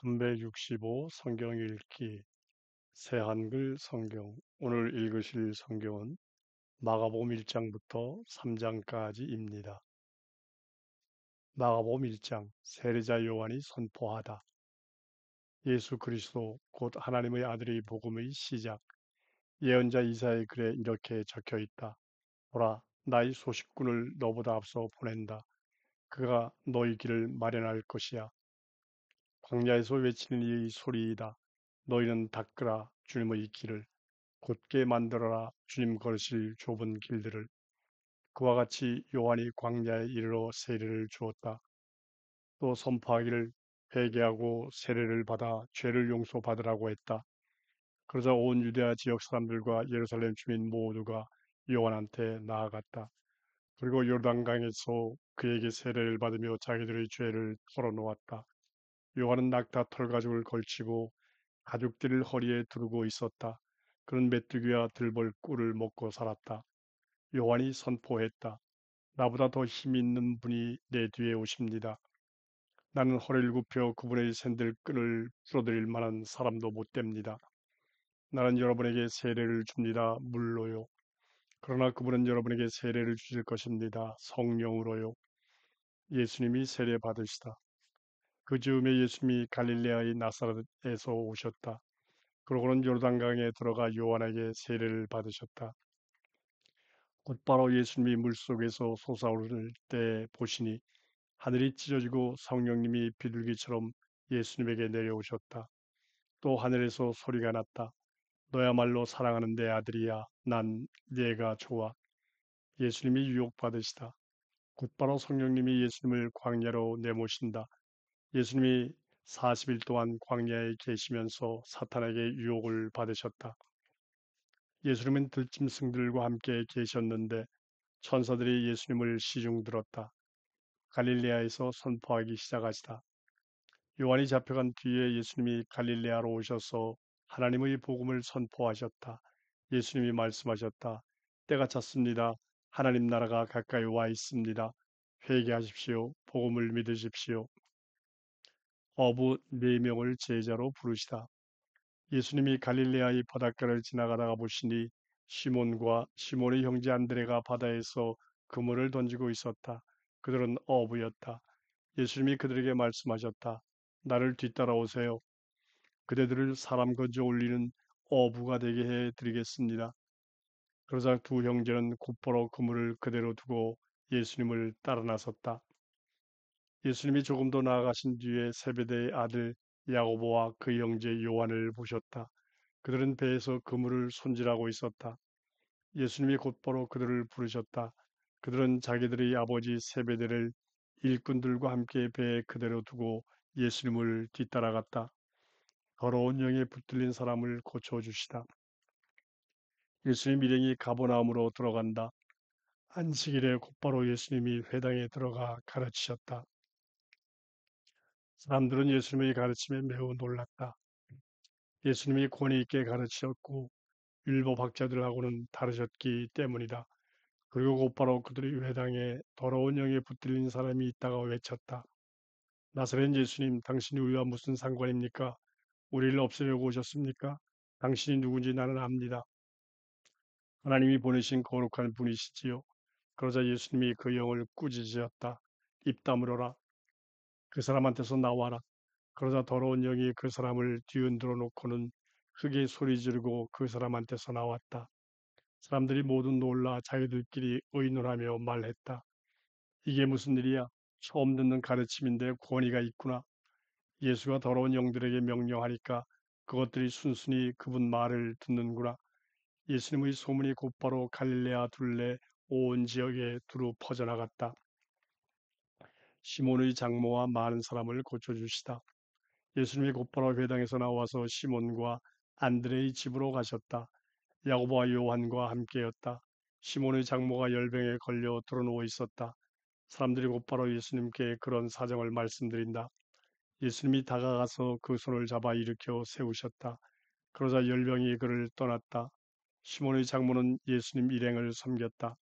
365 성경 읽기 새한글 성경. 오늘 읽으실 성경은 마가복음 1장부터 3장까지입니다. 마가복음 1장 세례자 요한이 선포하다. 예수 그리스도 곧 하나님의 아들의 복음의 시작. 예언자 이사야의 글에 이렇게 적혀 있다. 보라, 나의 소식꾼을 너보다 앞서 보낸다. 그가 너희 길을 마련할 것이야. 광야에서 외치는 이의 소리이다. 너희는 닦으라 주님의 길을, 곧게 만들어라 주님 걸으실 좁은 길들을. 그와 같이 요한이 광야에 이르러 세례를 주었다. 또 선포하기를 회개하고 세례를 받아 죄를 용서받으라고 했다. 그러자 온 유대아 지역 사람들과 예루살렘 주민 모두가 요한한테 나아갔다. 그리고 요단강에서 그에게 세례를 받으며 자기들의 죄를 털어놓았다. 요한은 낙타 털가죽을 걸치고 가죽띠를 허리에 두르고 있었다. 그는 메뚜기와 들벌 꿀을 먹고 살았다. 요한이 선포했다. 나보다 더 힘 있는 분이 내 뒤에 오십니다. 나는 허리를 굽혀 그분의 샌들 끈을 풀어드릴 만한 사람도 못 됩니다. 나는 여러분에게 세례를 줍니다. 물로요. 그러나 그분은 여러분에게 세례를 주실 것입니다. 성령으로요. 예수님이 세례 받으시다. 그 즈음에 예수님이 갈릴레아의 나사렛에서 오셨다. 그러고는 요르단강에 들어가 요한에게 세례를 받으셨다. 곧바로 예수님이 물속에서 솟아오를 때 보시니 하늘이 찢어지고 성령님이 비둘기처럼 예수님에게 내려오셨다. 또 하늘에서 소리가 났다. 너야말로 사랑하는 내 아들이야. 난 네가 좋아. 예수님이 유혹받으시다. 곧바로 성령님이 예수님을 광야로 내모신다. 예수님이 40일 동안 광야에 계시면서 사탄에게 유혹을 받으셨다. 예수님은 들짐승들과 함께 계셨는데 천사들이 예수님을 시중 들었다. 갈릴레아에서 선포하기 시작하시다. 요한이 잡혀간 뒤에 예수님이 갈릴레아로 오셔서 하나님의 복음을 선포하셨다. 예수님이 말씀하셨다. 때가 찼습니다. 하나님 나라가 가까이 와 있습니다. 회개하십시오. 복음을 믿으십시오. 어부 4명을 제자로 부르시다. 예수님이 갈릴레아의 바닷가를 지나가다가 보시니 시몬과 시몬의 형제 안드레가 바다에서 그물을 던지고 있었다. 그들은 어부였다. 예수님이 그들에게 말씀하셨다. 나를 뒤따라오세요. 그대들을 사람 건져 올리는 어부가 되게 해 드리겠습니다. 그러자 두 형제는 곧바로 그물을 그대로 두고 예수님을 따라 나섰다. 예수님이 조금 더 나아가신 뒤에 세베대의 아들 야고보와 그 형제 요한을 보셨다. 그들은 배에서 그물을 손질하고 있었다. 예수님이 곧바로 그들을 부르셨다. 그들은 자기들의 아버지 세베대를 일꾼들과 함께 배에 그대로 두고 예수님을 뒤따라갔다. 더러운 영에 붙들린 사람을 고쳐주시다. 예수님 일행이 가버나움으로 들어간다. 안식일에 곧바로 예수님이 회당에 들어가 가르치셨다. 사람들은 예수님의 가르침에 매우 놀랐다. 예수님이 권위 있게 가르치셨고 율법학자들하고는 다르셨기 때문이다. 그리고 곧바로 그들의 회당에 더러운 영에 붙들린 사람이 있다가 외쳤다. 나사렛 예수님, 당신이 우리와 무슨 상관입니까? 우리를 없애려고 오셨습니까? 당신이 누군지 나는 압니다. 하나님이 보내신 거룩한 분이시지요. 그러자 예수님이 그 영을 꾸짖으셨다. 입 다물어라. 그 사람한테서 나와라. 그러자 더러운 영이 그 사람을 뒤흔들어 놓고는 크게 소리 지르고 그 사람한테서 나왔다. 사람들이 모두 놀라 자기들끼리 의논하며 말했다. 이게 무슨 일이야? 처음 듣는 가르침인데 권위가 있구나. 예수가 더러운 영들에게 명령하니까 그것들이 순순히 그분 말을 듣는구나. 예수님의 소문이 곧바로 갈릴레아 둘레 온 지역에 두루 퍼져나갔다. 시몬의 장모와 많은 사람을 고쳐주시다. 예수님이 곧바로 회당에서 나와서 시몬과 안드레의 집으로 가셨다. 야고보와 요한과 함께였다. 시몬의 장모가 열병에 걸려 드러누워 있었다. 사람들이 곧바로 예수님께 그런 사정을 말씀드린다. 예수님이 다가가서 그 손을 잡아 일으켜 세우셨다. 그러자 열병이 그를 떠났다. 시몬의 장모는 예수님 일행을 섬겼다.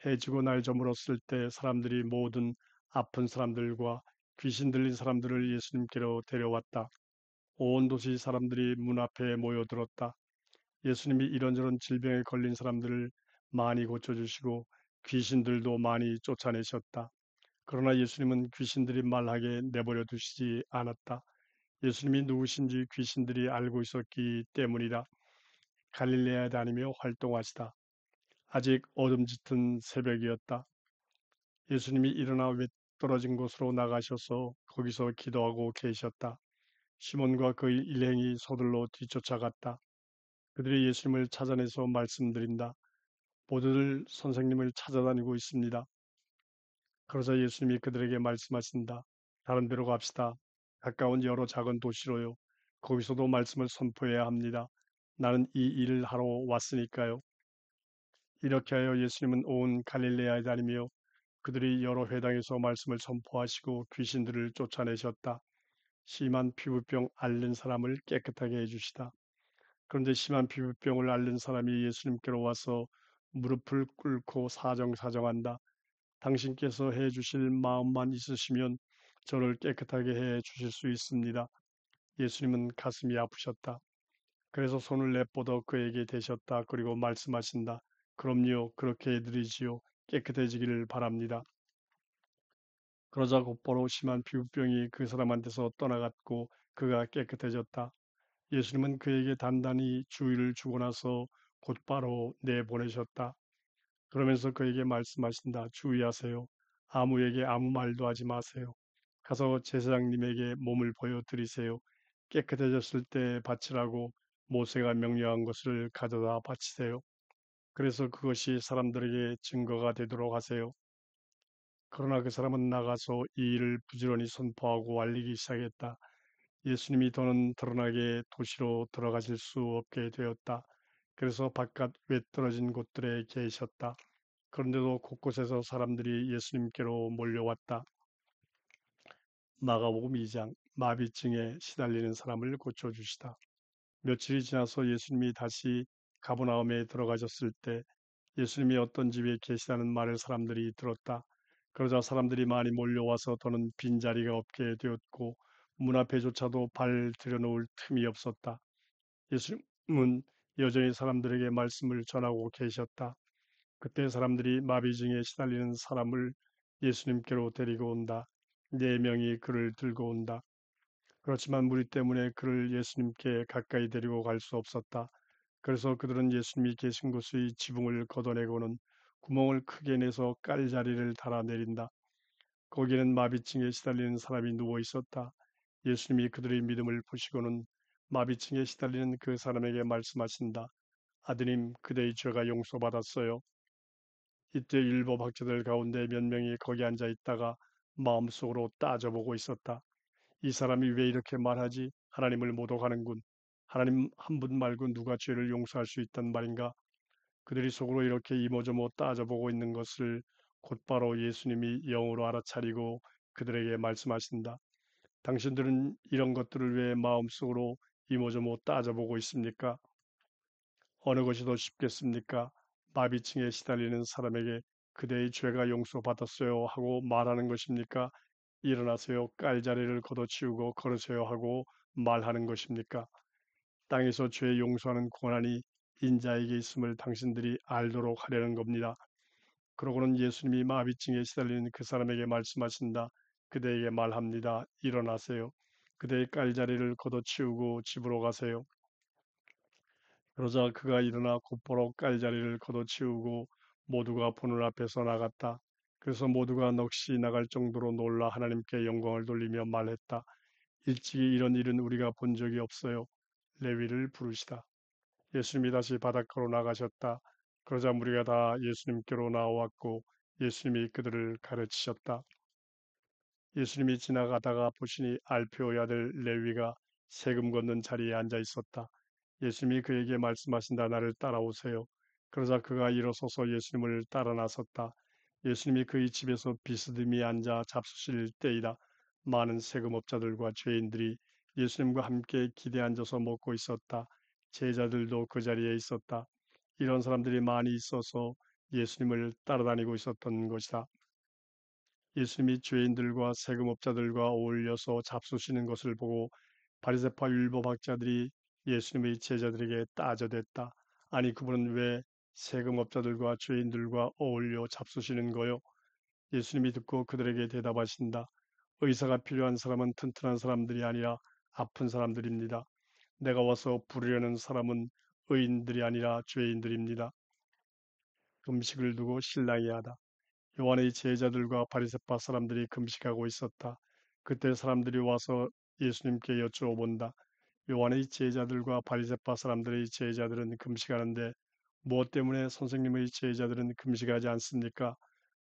해지고 날 저물었을 때 사람들이 모든 아픈 사람들과 귀신 들린 사람들을 예수님께로 데려왔다. 온 도시 사람들이 문 앞에 모여들었다. 예수님이 이런저런 질병에 걸린 사람들을 많이 고쳐주시고 귀신들도 많이 쫓아내셨다. 그러나 예수님은 귀신들이 말하게 내버려 두시지 않았다. 예수님이 누구신지 귀신들이 알고 있었기 때문이다. 갈릴레아에 다니며 활동하시다. 아직 어둠 짙은 새벽이었다. 예수님이 일어나 외떨어진 곳으로 나가셔서 거기서 기도하고 계셨다. 시몬과 그의 일행이 서둘러 뒤쫓아갔다. 그들이 예수님을 찾아내서 말씀드린다. 모두들 선생님을 찾아다니고 있습니다. 그러자 예수님이 그들에게 말씀하신다. 다른 데로 갑시다. 가까운 여러 작은 도시로요. 거기서도 말씀을 선포해야 합니다. 나는 이 일을 하러 왔으니까요. 이렇게 하여 예수님은 온 갈릴레아에 다니며 그들이 여러 회당에서 말씀을 선포하시고 귀신들을 쫓아내셨다. 심한 피부병 앓는 사람을 깨끗하게 해주시다. 그런데 심한 피부병을 앓는 사람이 예수님께로 와서 무릎을 꿇고 사정사정한다. 당신께서 해 주실 마음만 있으시면 저를 깨끗하게 해 주실 수 있습니다. 예수님은 가슴이 아프셨다. 그래서 손을 내뻗어 그에게 대셨다. 그리고 말씀하신다. 그럼요, 그렇게 해드리지요. 깨끗해지기를 바랍니다. 그러자 곧바로 심한 피부병이 그 사람한테서 떠나갔고 그가 깨끗해졌다. 예수님은 그에게 단단히 주의를 주고 나서 곧바로 내보내셨다. 그러면서 그에게 말씀하신다. 주의하세요. 아무에게 아무 말도 하지 마세요. 가서 제사장님에게 몸을 보여드리세요. 깨끗해졌을 때 바치라고 모세가 명령한 것을 가져다 바치세요. 그래서 그것이 사람들에게 증거가 되도록 하세요. 그러나 그 사람은 나가서 이 일을 부지런히 선포하고 알리기 시작했다. 예수님이 더는 드러나게 도시로 들어가실 수 없게 되었다. 그래서 바깥 외떨어진 곳들에 계셨다. 그런데도 곳곳에서 사람들이 예수님께로 몰려왔다. 마가복음 2장 마비증에 시달리는 사람을 고쳐주시다. 며칠이 지나서 예수님이 다시 가버나움에 들어가셨을 때 예수님이 어떤 집에 계시다는 말을 사람들이 들었다. 그러자 사람들이 많이 몰려와서 더는 빈자리가 없게 되었고 문 앞에조차도 발 들여놓을 틈이 없었다. 예수님은 여전히 사람들에게 말씀을 전하고 계셨다. 그때 사람들이 마비증에 시달리는 사람을 예수님께로 데리고 온다. 4명이 그를 들고 온다. 그렇지만 무리 때문에 그를 예수님께 가까이 데리고 갈 수 없었다. 그래서 그들은 예수님이 계신 곳의 지붕을 걷어내고는 구멍을 크게 내서 깔자리를 달아 내린다. 거기에는 마비증에 시달리는 사람이 누워 있었다. 예수님이 그들의 믿음을 보시고는 마비증에 시달리는 그 사람에게 말씀하신다. 아드님, 그대의 죄가 용서받았어요. 이때 율법 학자들 가운데 몇 명이 거기 앉아 있다가 마음속으로 따져보고 있었다. 이 사람이 왜 이렇게 말하지? 하나님을 모독하는군. 하나님 한 분 말고 누가 죄를 용서할 수 있단 말인가? 그들이 속으로 이렇게 이모저모 따져보고 있는 것을 곧바로 예수님이 영으로 알아차리고 그들에게 말씀하신다. 당신들은 이런 것들을 왜 마음속으로 이모저모 따져보고 있습니까? 어느 것이 더 쉽겠습니까? 마비층에 시달리는 사람에게 그대의 죄가 용서받았어요 하고 말하는 것입니까? 일어나세요. 깔자리를 걷어치우고 걸으세요 하고 말하는 것입니까? 땅에서 죄 용서하는 권한이 인자에게 있음을 당신들이 알도록 하려는 겁니다. 그러고는 예수님이 마비증에 시달리는 그 사람에게 말씀하신다. 그대에게 말합니다. 일어나세요. 그대의 깔자리를 걷어치우고 집으로 가세요. 그러자 그가 일어나 곧바로 깔자리를 걷어치우고 모두가 보는 앞에서 나갔다. 그래서 모두가 넋이 나갈 정도로 놀라 하나님께 영광을 돌리며 말했다. 일찍이 이런 일은 우리가 본 적이 없어요. 레위를 부르시다. 예수님이 다시 바닷가로 나가셨다. 그러자 무리가 다 예수님께로 나왔고 예수님이 그들을 가르치셨다. 예수님이 지나가다가 보시니 알페오의 아들 레위가 세금 걷는 자리에 앉아 있었다. 예수님이 그에게 말씀하신다. 나를 따라오세요. 그러자 그가 일어서서 예수님을 따라 나섰다. 예수님이 그의 집에서 비스듬히 앉아 잡수실 때이다. 많은 세금업자들과 죄인들이 예수님과 함께 기대 앉아서 먹고 있었다. 제자들도 그 자리에 있었다. 이런 사람들이 많이 있어서 예수님을 따라다니고 있었던 것이다. 예수님이 죄인들과 세금업자들과 어울려서 잡수시는 것을 보고 바리새파 율법학자들이 예수님의 제자들에게 따져댔다. 아니 그분은 왜 세금업자들과 죄인들과 어울려 잡수시는 거요? 예수님이 듣고 그들에게 대답하신다. 의사가 필요한 사람은 튼튼한 사람들이 아니라 아픈 사람들입니다. 내가 와서 부르려는 사람은 의인들이 아니라 죄인들입니다. 금식을 두고 신랑이 하다. 요한의 제자들과 바리새파 사람들이 금식하고 있었다. 그때 사람들이 와서 예수님께 여쭈어본다. 요한의 제자들과 바리새파 사람들의 제자들은 금식하는데 무엇 때문에 선생님의 제자들은 금식하지 않습니까?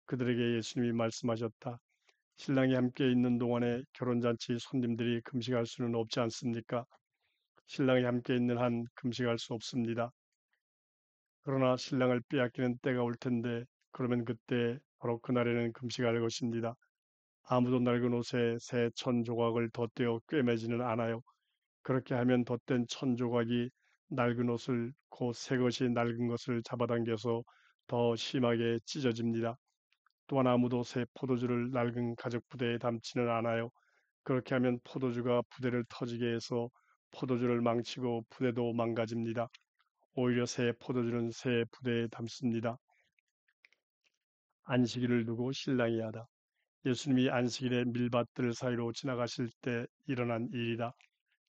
그들에게 예수님이 말씀하셨다. 신랑이 함께 있는 동안에 결혼잔치 손님들이 금식할 수는 없지 않습니까? 신랑이 함께 있는 한 금식할 수 없습니다. 그러나 신랑을 빼앗기는 때가 올 텐데 그러면 그때 바로 그날에는 금식할 것입니다. 아무도 낡은 옷에 새 천 조각을 덧대어 꿰매지는 않아요. 그렇게 하면 덧댄 천 조각이 낡은 옷을 곧 새 것이 낡은 것을 잡아당겨서 더 심하게 찢어집니다. 또한 아무도 새 포도주를 낡은 가죽 부대에 담지는 않아요. 그렇게 하면 포도주가 부대를 터지게 해서 포도주를 망치고 부대도 망가집니다. 오히려 새 포도주는 새 부대에 담습니다. 안식일을 두고 신랑이 하다. 예수님이 안식일에 밀밭들 사이로 지나가실 때 일어난 일이다.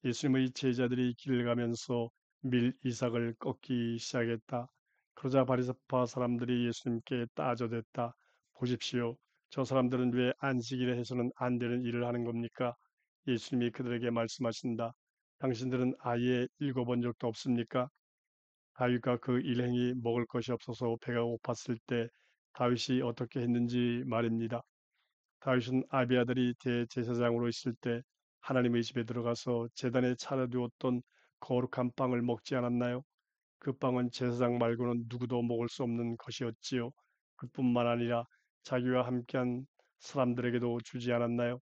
예수님의 제자들이 길을 가면서 밀 이삭을 꺾기 시작했다. 그러자 바리새파 사람들이 예수님께 따져댔다. 보십시오. 저 사람들은 왜 안식일에 해서는 안 되는 일을 하는 겁니까? 예수님이 그들에게 말씀하신다. 당신들은 아예 읽어본 적도 없습니까? 다윗과 그 일행이 먹을 것이 없어서 배가 고팠을 때 다윗이 어떻게 했는지 말입니다. 다윗은 아비아들이 대제사장으로 있을 때 하나님의 집에 들어가서 제단에 차려두었던 거룩한 빵을 먹지 않았나요? 그 빵은 제사장 말고는 누구도 먹을 수 없는 것이었지요. 그뿐만 아니라 자기와 함께한 사람들에게도 주지 않았나요?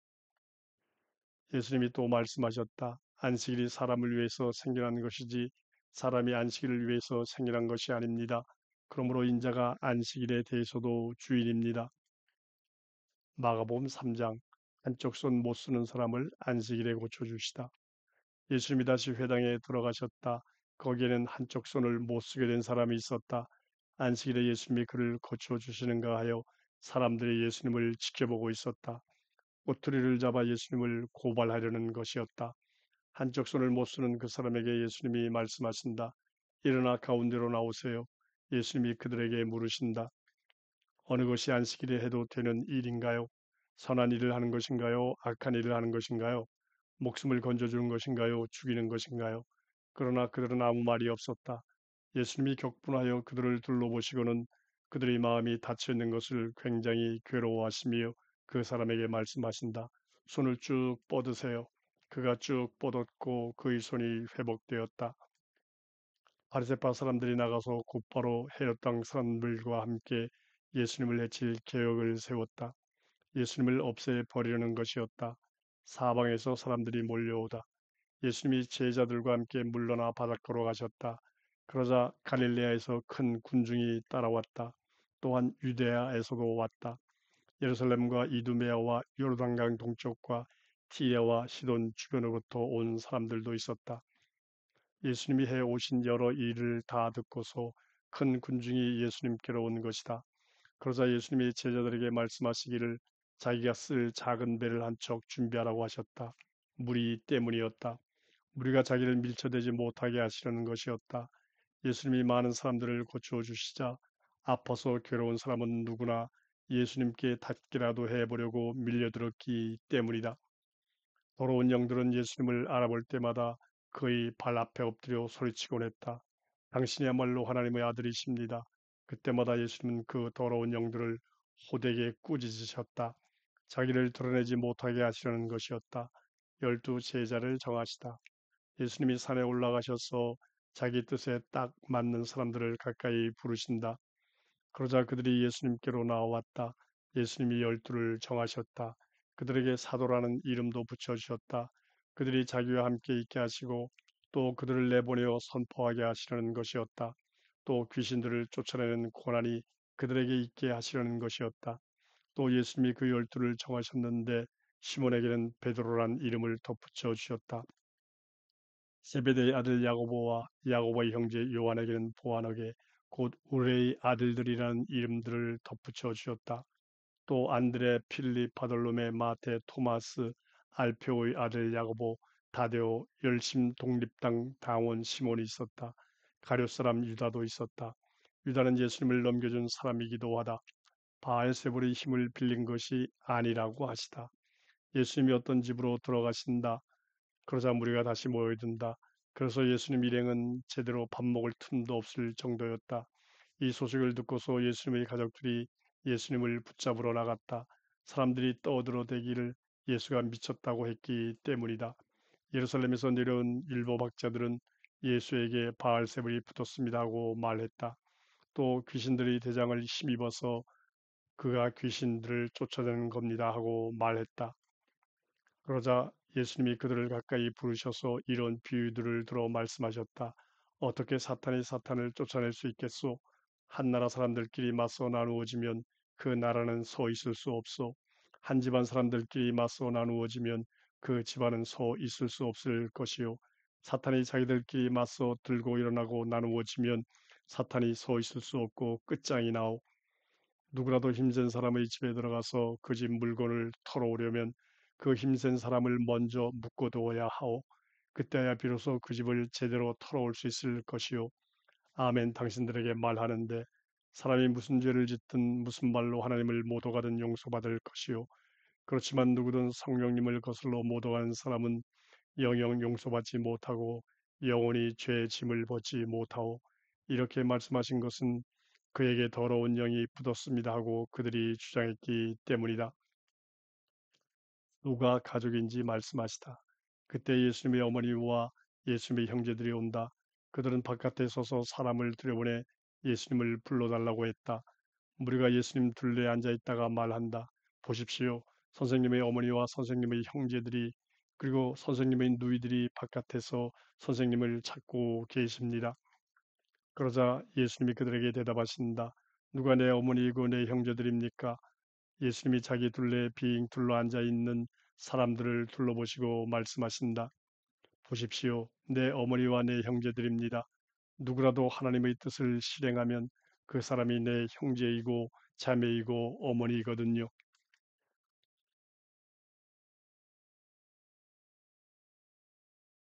예수님이 또 말씀하셨다. 안식일이 사람을 위해서 생겨난 것이지 사람이 안식일을 위해서 생겨난 것이 아닙니다. 그러므로 인자가 안식일에 대해서도 주인입니다. 마가복음 3장 한쪽 손 못 쓰는 사람을 안식일에 고쳐주시다. 예수님이 다시 회당에 들어가셨다. 거기에는 한쪽 손을 못 쓰게 된 사람이 있었다. 안식일에 예수님이 그를 고쳐주시는가 하여 사람들이 예수님을 지켜보고 있었다. 꼬투리를 잡아 예수님을 고발하려는 것이었다. 한쪽 손을 못 쓰는 그 사람에게 예수님이 말씀하신다. 일어나 가운데로 나오세요. 예수님이 그들에게 물으신다. 어느 것이 안식일에 해도 되는 일인가요? 선한 일을 하는 것인가요? 악한 일을 하는 것인가요? 목숨을 건져주는 것인가요? 죽이는 것인가요? 그러나 그들은 아무 말이 없었다. 예수님이 격분하여 그들을 둘러보시고는 그들의 마음이 닫혀 있는 것을 굉장히 괴로워하시며 그 사람에게 말씀하신다. 손을 쭉 뻗으세요. 그가 쭉 뻗었고 그의 손이 회복되었다. 바리새파 사람들이 나가서 곧바로 헤롯 땅 사람들과 함께 예수님을 해칠 계획을 세웠다. 예수님을 없애버리려는 것이었다. 사방에서 사람들이 몰려오다. 예수님이 제자들과 함께 물러나 바닷가로 가셨다. 그러자 갈릴레아에서 큰 군중이 따라왔다. 또한 유대아에서도 왔다. 예루살렘과 이두메아와 요르단강 동쪽과 티레와 시돈 주변으로부터 온 사람들도 있었다. 예수님이 해 오신 여러 일을 다 듣고서 큰 군중이 예수님께로 온 것이다. 그러자 예수님이 제자들에게 말씀하시기를 자기가 쓸 작은 배를 한 척 준비하라고 하셨다. 무리 때문이었다. 무리가 자기를 밀쳐대지 못하게 하시려는 것이었다. 예수님이 많은 사람들을 고쳐 주시자 아파서 괴로운 사람은 누구나 예수님께 닿기라도 해보려고 밀려들었기 때문이다. 더러운 영들은 예수님을 알아볼 때마다 그의 발 앞에 엎드려 소리치곤 했다. 당신이야말로 하나님의 아들이십니다. 그때마다 예수님은 그 더러운 영들을 호되게 꾸짖으셨다. 자기를 드러내지 못하게 하시려는 것이었다. 12제자를 정하시다. 예수님이 산에 올라가셔서 자기 뜻에 딱 맞는 사람들을 가까이 부르신다. 그러자 그들이 예수님께로 나왔다. 예수님이 열두를 정하셨다. 그들에게 사도라는 이름도 붙여주셨다. 그들이 자기와 함께 있게 하시고 또 그들을 내보내어 선포하게 하시려는 것이었다. 또 귀신들을 쫓아내는 고난이 그들에게 있게 하시려는 것이었다. 또 예수님이 그 열두를 정하셨는데 시몬에게는 베드로란 이름을 덧붙여 주셨다. 세베대의 아들 야고보와 야고보의 형제 요한에게는 보아너게 곧 우레의 아들들이라는 이름들을 덧붙여 주셨다. 또 안드레, 필립, 바돌로메, 마테, 토마스, 알페오의 아들 야고보, 다데오, 열심 독립당 당원 시몬이 있었다. 가룟 사람 유다도 있었다. 유다는 예수님을 넘겨준 사람이기도 하다. 바알세불의 힘을 빌린 것이 아니라고 하시다. 예수님이 어떤 집으로 들어가신다. 그러자 무리가 다시 모여든다. 그래서 예수님 일행은 제대로 밥 먹을 틈도 없을 정도였다. 이 소식을 듣고서 예수님의 가족들이 예수님을 붙잡으러 나갔다. 사람들이 떠들어대기를 예수가 미쳤다고 했기 때문이다. 예루살렘에서 내려온 일부 학자들은 예수에게 바알세불이 붙었습니다 하고 말했다. 또 귀신들이 대장을 힘입어서 그가 귀신들을 쫓아내는 겁니다 하고 말했다. 그러자 예수님이 그들을 가까이 부르셔서 이런 비유들을 들어 말씀하셨다. 어떻게 사탄이 사탄을 쫓아낼 수 있겠소? 한 나라 사람들끼리 맞서 나누어지면 그 나라는 서 있을 수 없소. 한 집안 사람들끼리 맞서 나누어지면 그 집안은 서 있을 수 없을 것이요. 사탄이 자기들끼리 맞서 들고 일어나고 나누어지면 사탄이 서 있을 수 없고 끝장이 나오. 누구라도 힘센 사람의 집에 들어가서 그 집 물건을 털어오려면 그 힘센 사람을 먼저 묶어두어야 하오. 그때야 비로소 그 집을 제대로 털어올 수 있을 것이요. 아멘. 당신들에게 말하는데 사람이 무슨 죄를 짓든 무슨 말로 하나님을 모독하든 용서받을 것이요. 그렇지만 누구든 성령님을 거슬러 모독하는 사람은 영영 용서받지 못하고 영원히 죄의 짐을 벗지 못하오. 이렇게 말씀하신 것은 그에게 더러운 영이 붙었습니다 하고 그들이 주장했기 때문이다. 누가 가족인지 말씀하시다. 그때 예수님의 어머니와 예수님의 형제들이 온다. 그들은 바깥에 서서 사람을 들여보내 예수님을 불러달라고 했다. 무리가 예수님 둘레에 앉아 있다가 말한다. 보십시오. 선생님의 어머니와 선생님의 형제들이 그리고 선생님의 누이들이 바깥에서 선생님을 찾고 계십니다. 그러자 예수님이 그들에게 대답하신다. 누가 내 어머니이고 내 형제들입니까? 예수님이 자기 둘레에 빙 둘러앉아 있는 사람들을 둘러보시고 말씀하신다. 보십시오. 내 어머니와 내 형제들입니다. 누구라도 하나님의 뜻을 실행하면 그 사람이 내 형제이고 자매이고 어머니이거든요.